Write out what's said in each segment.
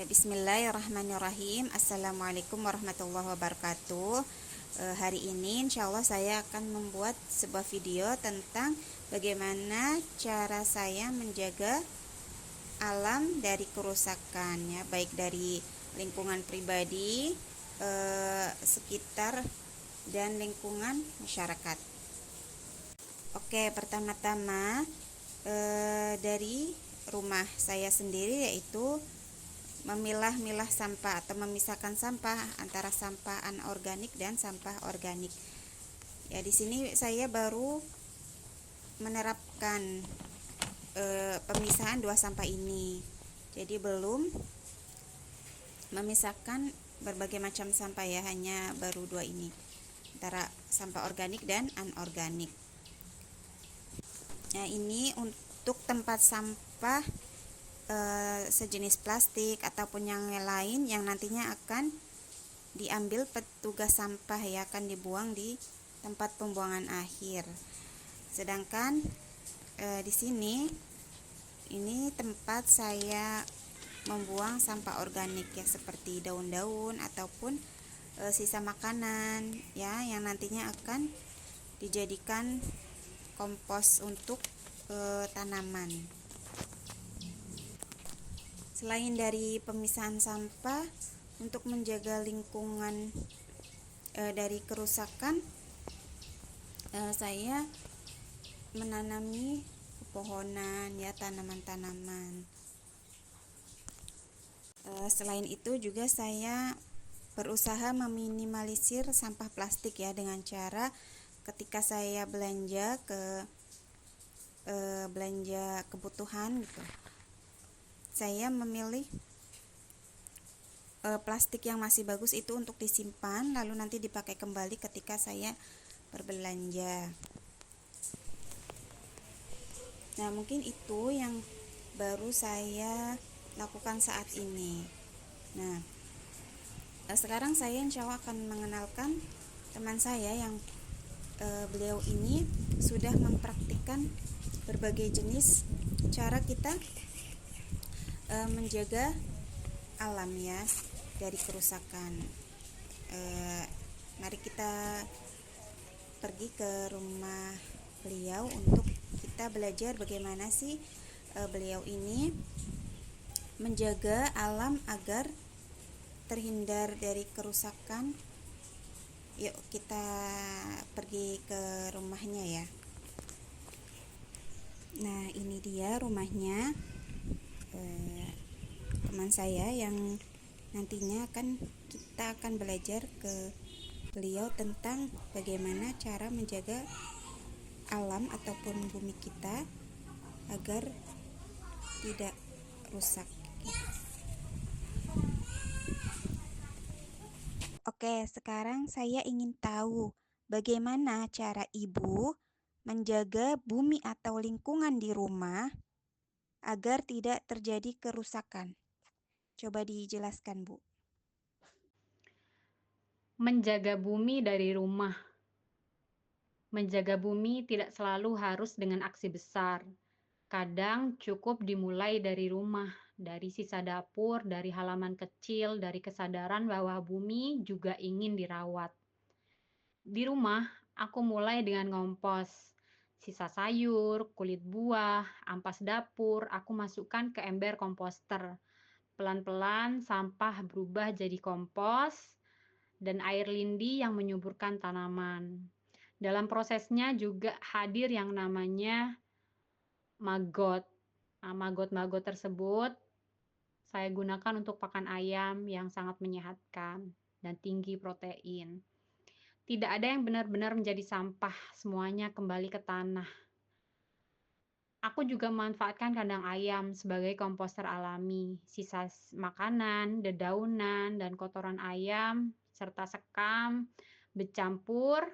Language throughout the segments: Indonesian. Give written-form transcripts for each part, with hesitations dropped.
Bismillahirrahmanirrahim. Assalamualaikum warahmatullahi wabarakatuh. Hari ini insya Allah saya akan membuat sebuah video tentang bagaimana cara saya menjaga alam dari kerusakan, ya, baik dari lingkungan pribadi, sekitar, dan lingkungan masyarakat. Oke, pertama-tama dari rumah saya sendiri, yaitu memilah-milah sampah atau memisahkan sampah antara sampah anorganik dan sampah organik. Ya, di sini saya baru menerapkan pemisahan dua sampah ini. Jadi belum memisahkan berbagai macam sampah, ya, hanya baru dua ini, antara sampah organik dan anorganik. Nah, ini untuk tempat sampah sejenis plastik ataupun yang lain yang nantinya akan diambil petugas sampah, ya, akan dibuang di tempat pembuangan akhir. Sedangkan di sini ini tempat saya membuang sampah organik, ya, seperti daun-daun ataupun sisa makanan, ya, yang nantinya akan dijadikan kompos untuk tanaman. Selain dari pemisahan sampah, untuk menjaga lingkungan dari kerusakan, saya menanami pepohonan, ya, tanaman-tanaman. Selain itu juga saya berusaha meminimalisir sampah plastik, ya, dengan cara ketika saya belanja kebutuhan gitu, saya memilih plastik yang masih bagus itu untuk disimpan, lalu nanti dipakai kembali ketika saya berbelanja. Nah, mungkin itu yang baru saya lakukan saat ini. Nah, sekarang saya insya Allah akan mengenalkan teman saya yang beliau ini sudah mempraktikkan berbagai jenis cara kita menjaga alam, ya, dari kerusakan. Mari kita pergi ke rumah beliau untuk kita belajar bagaimana sih beliau ini menjaga alam agar terhindar dari kerusakan. Yuk kita pergi ke rumahnya, ya. Nah, ini dia rumahnya teman saya yang nantinya kita akan belajar ke beliau tentang bagaimana cara menjaga alam ataupun bumi kita agar tidak rusak. Oke, sekarang saya ingin tahu bagaimana cara Ibu menjaga bumi atau lingkungan di rumah agar tidak terjadi kerusakan. Coba dijelaskan, Bu. Menjaga bumi dari rumah. Menjaga bumi tidak selalu harus dengan aksi besar. Kadang cukup dimulai dari rumah, dari sisa dapur, dari halaman kecil, dari kesadaran bahwa bumi juga ingin dirawat. Di rumah, aku mulai dengan ngompos. Sisa sayur, kulit buah, ampas dapur, aku masukkan ke ember komposter. Pelan-pelan sampah berubah jadi kompos dan air lindi yang menyuburkan tanaman. Dalam prosesnya juga hadir yang namanya maggot. Nah, maggot-maggot tersebut saya gunakan untuk pakan ayam yang sangat menyehatkan dan tinggi protein. Tidak ada yang benar-benar menjadi sampah, semuanya kembali ke tanah. Aku juga memanfaatkan kandang ayam sebagai komposter alami. Sisa makanan, dedaunan, dan kotoran ayam, serta sekam, bercampur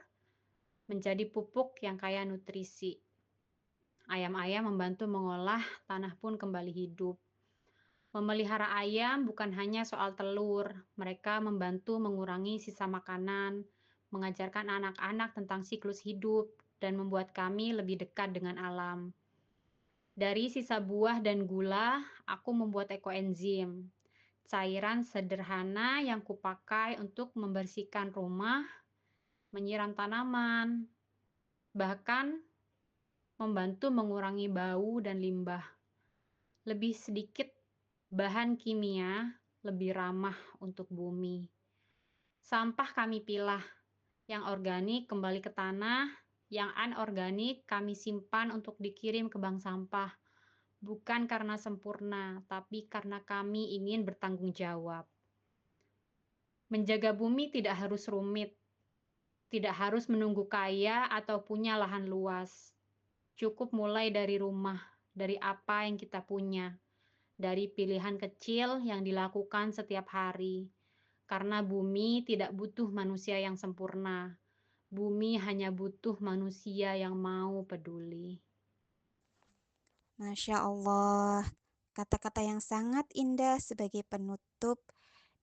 menjadi pupuk yang kaya nutrisi. Ayam-ayam membantu mengolah, tanah pun kembali hidup. Memelihara ayam bukan hanya soal telur, mereka membantu mengurangi sisa makanan, mengajarkan anak-anak tentang siklus hidup, dan membuat kami lebih dekat dengan alam. Dari sisa buah dan gula, aku membuat ekoenzim. cairan sederhana yang kupakai untuk membersihkan rumah, menyiram tanaman, bahkan membantu mengurangi bau dan limbah. Lebih sedikit bahan kimia, lebih ramah untuk bumi. Sampah kami pilah, yang organik kembali ke tanah, yang anorganik kami simpan untuk dikirim ke bank sampah. Bukan karena sempurna, tapi karena kami ingin bertanggung jawab. Menjaga bumi tidak harus rumit, tidak harus menunggu kaya atau punya lahan luas. Cukup mulai dari rumah, dari apa yang kita punya, dari pilihan kecil yang dilakukan setiap hari. Karena bumi tidak butuh manusia yang sempurna. Bumi hanya butuh manusia yang mau peduli. Masya Allah, kata-kata yang sangat indah sebagai penutup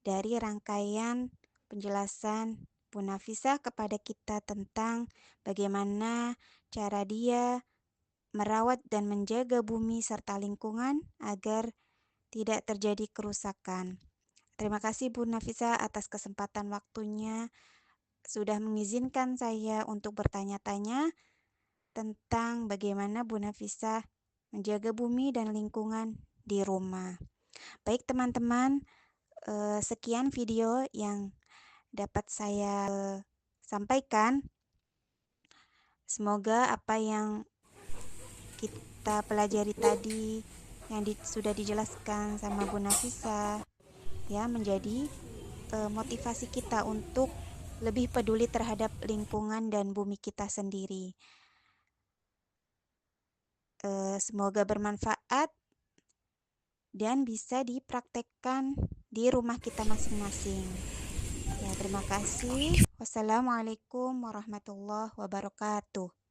dari rangkaian penjelasan Bu Nafisah kepada kita tentang bagaimana cara dia merawat dan menjaga bumi serta lingkungan agar tidak terjadi kerusakan. Terima kasih Bu Nafisah atas kesempatan waktunya sudah mengizinkan saya untuk bertanya-tanya tentang bagaimana Bu Nafisah menjaga bumi dan lingkungan di rumah. Baik teman-teman, sekian video yang dapat saya sampaikan. Semoga apa yang kita pelajari tadi yang sudah dijelaskan sama Bu Nafisa ya menjadi motivasi kita untuk lebih peduli terhadap lingkungan dan bumi kita sendiri. Semoga bermanfaat dan bisa dipraktekkan di rumah kita masing-masing. Ya, terima kasih. Wassalamualaikum warahmatullahi wabarakatuh.